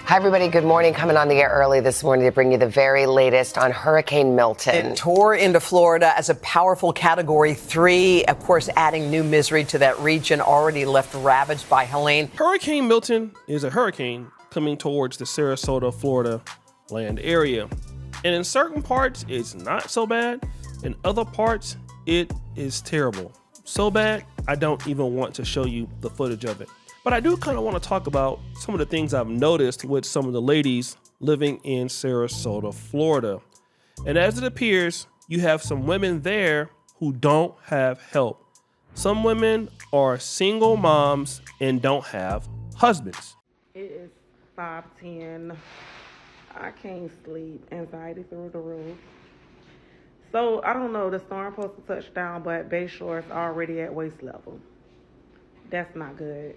Hi, everybody. Good morning. Coming on the air early this morning to bring you the very latest on Hurricane Milton. It tore into Florida as a powerful Category 3, of course, adding new misery to that region already left ravaged by Helene. Hurricane Milton is a hurricane coming towards the Sarasota, Florida land area. And in certain parts, it's not so bad. In other parts, it is terrible. So bad, I don't even want to show you the footage of it. But I do kind of want to talk about some of the things I've noticed with some of the ladies living in Sarasota, Florida. And as it appears, you have some women there who don't have help. Some women are single moms and don't have husbands. It is 5:10. I can't sleep. Anxiety through the roof. So, I don't know. The storm supposed to touch down, but Bayshore is already at waist level. That's not good.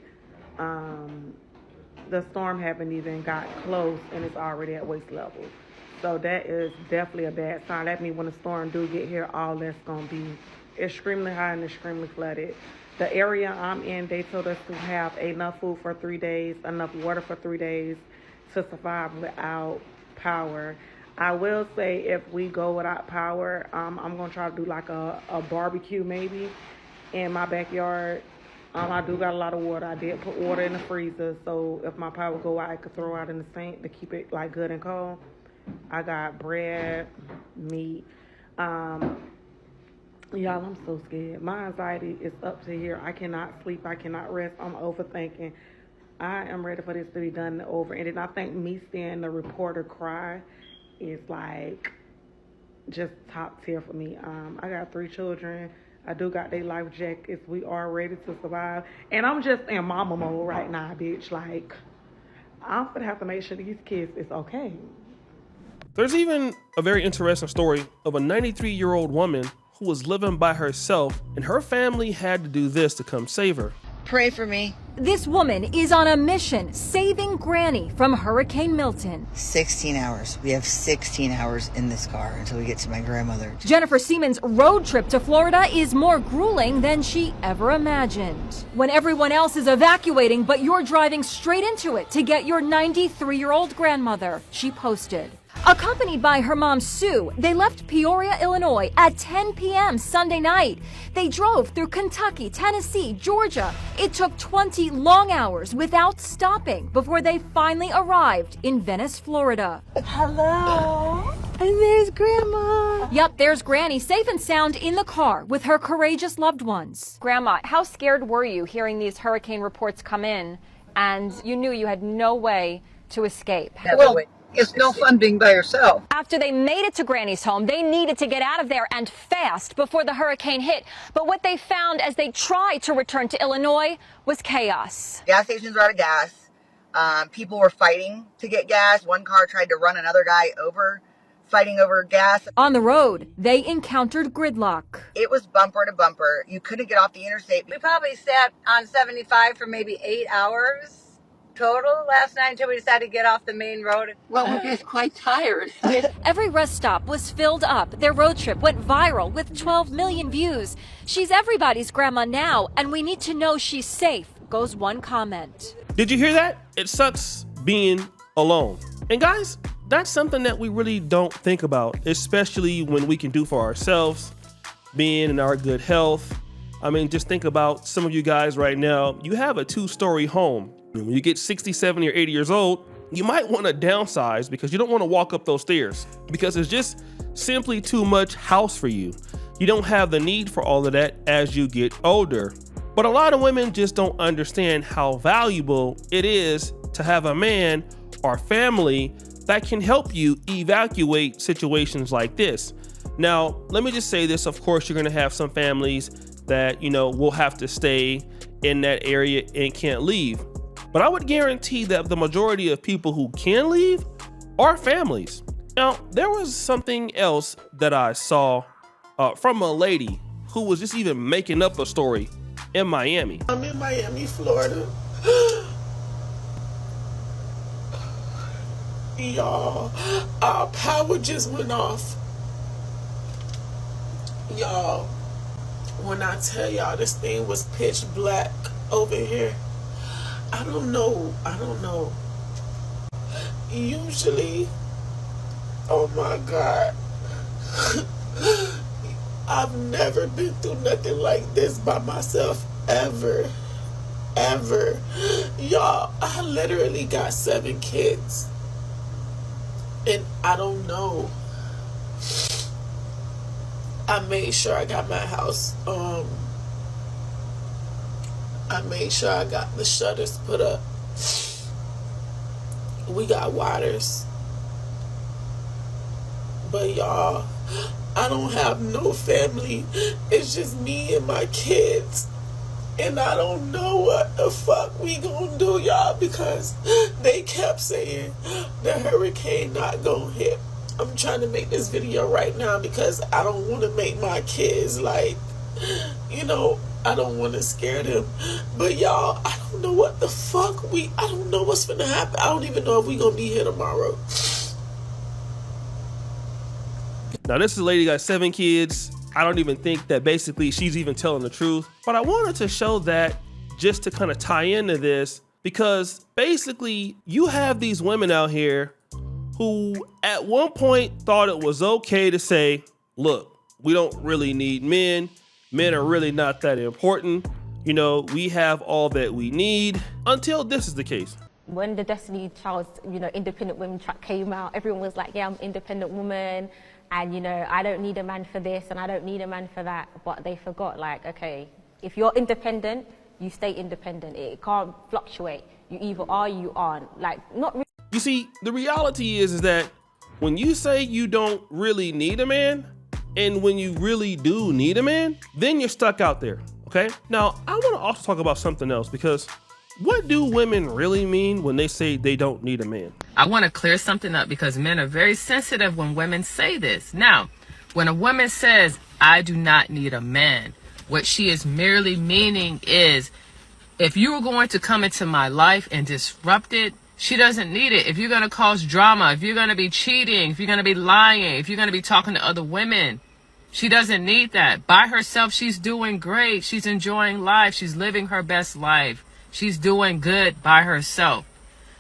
The storm haven't even got close and it's already at waist level. So that is definitely a bad sign. That means when the storm do get here, all that's going to be extremely high and extremely flooded. The area I'm in, they told us to have enough food for 3 days, enough water for 3 days to survive without power. I will say if we go without power, I'm going to try to do like a barbecue maybe in my backyard. I do got a lot of water. I did put water in the freezer, so if my power go out, I could throw out in the sink to keep it like good and cold. I got bread, meat. Y'all, I'm so scared. My anxiety is up to here. I cannot sleep. I cannot rest. I'm overthinking. I am ready for this to be done and over. And then I think me seeing the reporter cry is like just top tier for me. I got 3 children. I do got their life jackets. We are ready to survive. And I'm just in mama mode right now, bitch. Like, I'm gonna have to make sure these kids is okay. There's even a very interesting story of a 93-year-old woman who was living by herself, and her family had to do this to come save her. Pray for me. This woman is on a mission saving Granny from Hurricane Milton. 16 hours. We have 16 hours in this car until we get to my grandmother. Jennifer Seaman's road trip to Florida is more grueling than she ever imagined. When everyone else is evacuating, but you're driving straight into it to get your 93-year-old grandmother, she posted. Accompanied by her mom, Sue, they left Peoria, Illinois at 10 p.m. Sunday night. They drove through Kentucky, Tennessee, Georgia. It took 20 long hours without stopping before they finally arrived in Venice, Florida. Hello. And there's Grandma. Yep, there's Granny, safe and sound in the car with her courageous loved ones. Grandma, how scared were you hearing these hurricane reports come in and you knew you had no way to escape? Well, it's no fun being by yourself. After they made it to Granny's home, they needed to get out of there and fast before the hurricane hit. But what they found as they tried to return to Illinois was chaos. Gas stations were out of gas. People were fighting to get gas. One car tried to run another guy over, fighting over gas. On the road, they encountered gridlock. It was bumper to bumper. You couldn't get off the interstate. We probably sat on 75 for maybe 8 hours total last night until we decided to get off the main road. Well, we're just quite tired. Every rest stop was filled up. Their road trip went viral with 12 million views. She's everybody's grandma now, and we need to know she's safe, goes one comment. Did you hear that? It sucks being alone. And guys, that's something that we really don't think about, especially when we can do for ourselves, being in our good health. I mean, just think about some of you guys right now. You have a 2-story home. When you get 60, 70, or 80 years old, you might want to downsize because you don't want to walk up those stairs because it's just simply too much house for you. You don't have the need for all of that as you get older. But a lot of women just don't understand how valuable it is to have a man or family that can help you evacuate situations like this. Now, let me just say this. Of course, you're going to have some families that, will have to stay in that area and can't leave. But I would guarantee that the majority of people who can leave are families. Now, there was something else that I saw from a lady who was just even making up a story in Miami. I'm in Miami, Florida. Y'all, our power just went off. Y'all, when I tell y'all this thing was pitch black over here, I don't know. usually, oh my God, I've never been through nothing like this by myself, ever. Y'all, I literally got 7 kids. And I don't know. I made sure I got my house, I made sure I got the shutters put up. We got waters. But y'all, I don't have no family. It's just me and my kids. And I don't know what the fuck we gonna do, y'all, because they kept saying the hurricane not gonna hit. I'm trying to make this video right now because I don't want to make my kids like, you know, I don't want to scare them. But y'all, I don't know what the fuck I don't know what's gonna happen. I don't even know if we gonna be here tomorrow. Now, this is a lady got 7 kids. I don't even think that basically she's even telling the truth. But I wanted to show that just to kind of tie into this, because basically you have these women out here who at one point thought it was okay to say, look, we don't really need men. Men are really not that important. You know, we have all that we need, until this is the case. When the Destiny Child's, independent women track came out, everyone was like, yeah, I'm an independent woman. And, I don't need a man for this and I don't need a man for that. But they forgot, like, okay, if you're independent, you stay independent. It can't fluctuate. You either are, you aren't. Like, not really. You see, the reality is that when you say you don't really need a man, and when you really do need a man, then you're stuck out there, okay? Now, I want to also talk about something else, because what do women really mean when they say they don't need a man? I want to clear something up because men are very sensitive when women say this. Now, when a woman says, I do not need a man, what she is merely meaning is, if you were going to come into my life and disrupt it, she doesn't need it. If you're going to cause drama, if you're going to be cheating, if you're going to be lying, if you're going to be talking to other women, she doesn't need that. By herself, she's doing great. She's enjoying life. She's living her best life. She's doing good by herself.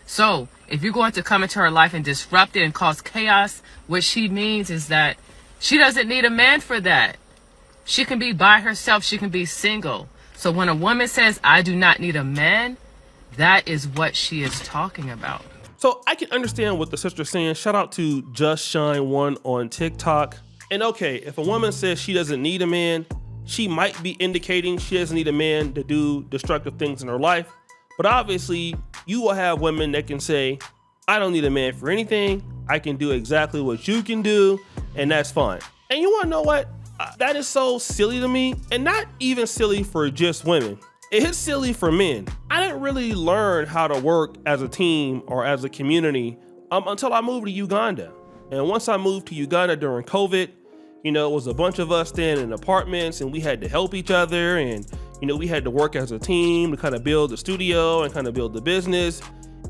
So if you're going to come into her life and disrupt it and cause chaos, what she means is that she doesn't need a man for that. She can be by herself. She can be single. So when a woman says, I do not need a man, that is what she is talking about. So I can understand what the sister's saying. Shout out to Just Shine One on TikTok. And okay, if a woman says she doesn't need a man, she might be indicating she doesn't need a man to do destructive things in her life. But obviously, you will have women that can say, I don't need a man for anything. I can do exactly what you can do, and that's fine. And you want to know what? That is so silly to me, and not even silly for just women. It is silly for men. I didn't really learn how to work as a team or as a community until I moved to Uganda. And once I moved to Uganda during COVID, it was a bunch of us staying in apartments and we had to help each other, and we had to work as a team to kind of build the studio and kind of build the business.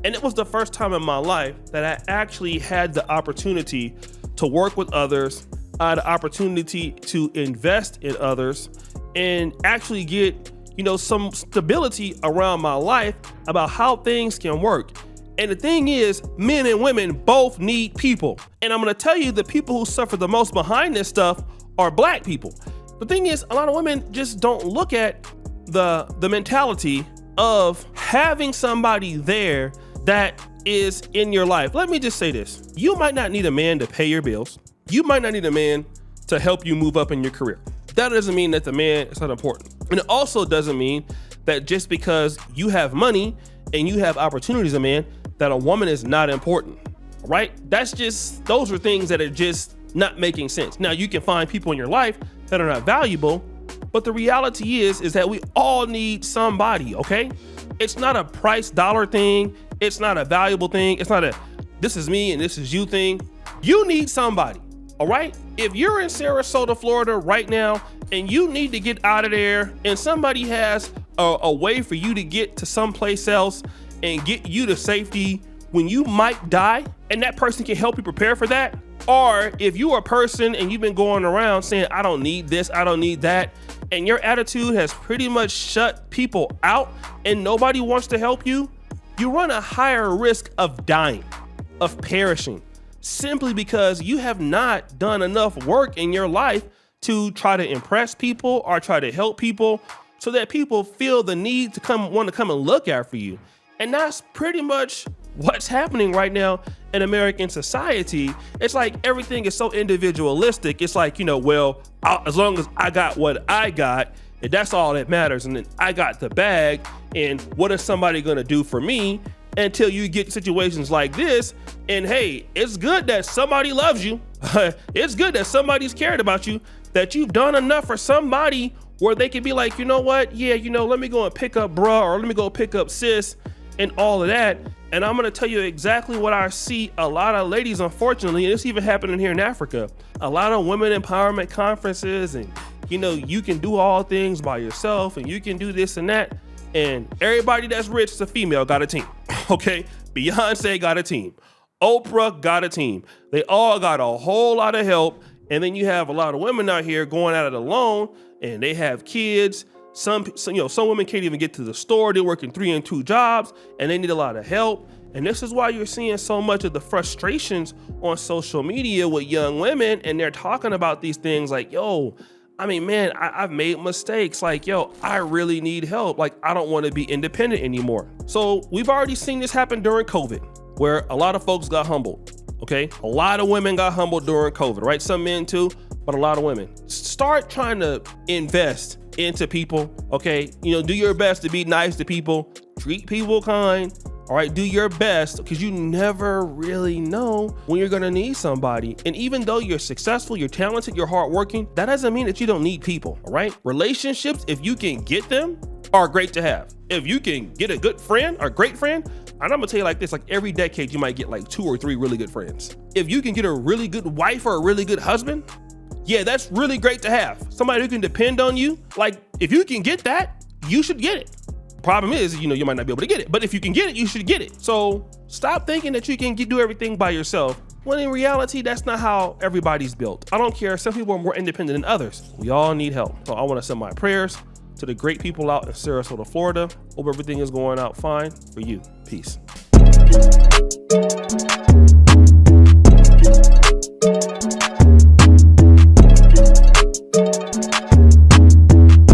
And it was the first time in my life that I actually had the opportunity to work with others, the opportunity to invest in others, and actually get some stability around my life about how things can work. And the thing is, men and women both need people. And I'm gonna tell you, the people who suffer the most behind this stuff are black people. The thing is, a lot of women just don't look at the mentality of having somebody there that is in your life. Let me just say this. You might not need a man to pay your bills. You might not need a man to help you move up in your career. That doesn't mean that the man is not important. And it also doesn't mean that just because you have money and you have opportunities, a man, that a woman is not important, right? Those are things that are just not making sense. Now, you can find people in your life that are not valuable, but the reality is that we all need somebody, okay? It's not a price dollar thing. It's not a valuable thing. It's not a this is me and this is you thing. You need somebody, all right? If you're in Sarasota, Florida right now, and you need to get out of there, and somebody has a way for you to get to someplace else and get you to safety when you might die, and that person can help you prepare for that. Or if you're a person and you've been going around saying, I don't need this, I don't need that, and your attitude has pretty much shut people out and nobody wants to help you, you run a higher risk of dying. of perishing simply because you have not done enough work in your life to try to impress people or try to help people so that people feel the need to want to come and look out for you. And that's pretty much what's happening right now in American society. It's like everything is so individualistic. It's like, well, as long as I got what I got, and that's all that matters. And then I got the bag, and what is somebody gonna do for me? Until you get situations like this, and hey, it's good that somebody loves you. It's good that somebody's cared about you, that you've done enough for somebody where they can be like, you know what? Yeah, let me go and pick up bruh, or let me go pick up sis, and all of that. And I'm gonna tell you exactly what I see a lot of ladies, unfortunately, and it's even happening here in Africa. A lot of women empowerment conferences, and you can do all things by yourself, and you can do this and that. And everybody that's rich is a female got a team, okay? Beyonce got a team. Oprah got a team. They all got a whole lot of help. And then you have a lot of women out here going at it alone, and they have kids. Some women can't even get to the store. They're working 3 and 2 jobs, and they need a lot of help. And this is why you're seeing so much of the frustrations on social media with young women, and they're talking about these things like, I've made mistakes. Like, I really need help. Like, I don't want to be independent anymore. So we've already seen this happen during COVID, where a lot of folks got humbled, okay? A lot of women got humbled during COVID, right? Some men too, but a lot of women. Start trying to invest into people, okay? Do your best to be nice to people, treat people kind, all right? Do your best, because you never really know when you're gonna need somebody. And even though you're successful, you're talented, you're hardworking, that doesn't mean that you don't need people, all right? Relationships, if you can get them, are great to have. If you can get a good friend or great friend, and I'm gonna tell you like this, like every decade you might get like 2 or 3 really good friends. If you can get a really good wife or a really good husband, yeah, that's really great to have. Somebody who can depend on you. Like, if you can get that, you should get it. Problem is, you might not be able to get it, but if you can get it, you should get it. So stop thinking that you can do everything by yourself, when in reality, that's not how everybody's built. I don't care. Some people are more independent than others. We all need help. So I want to send my prayers to the great people out in Sarasota, Florida. Hope everything is going out fine for you. Peace.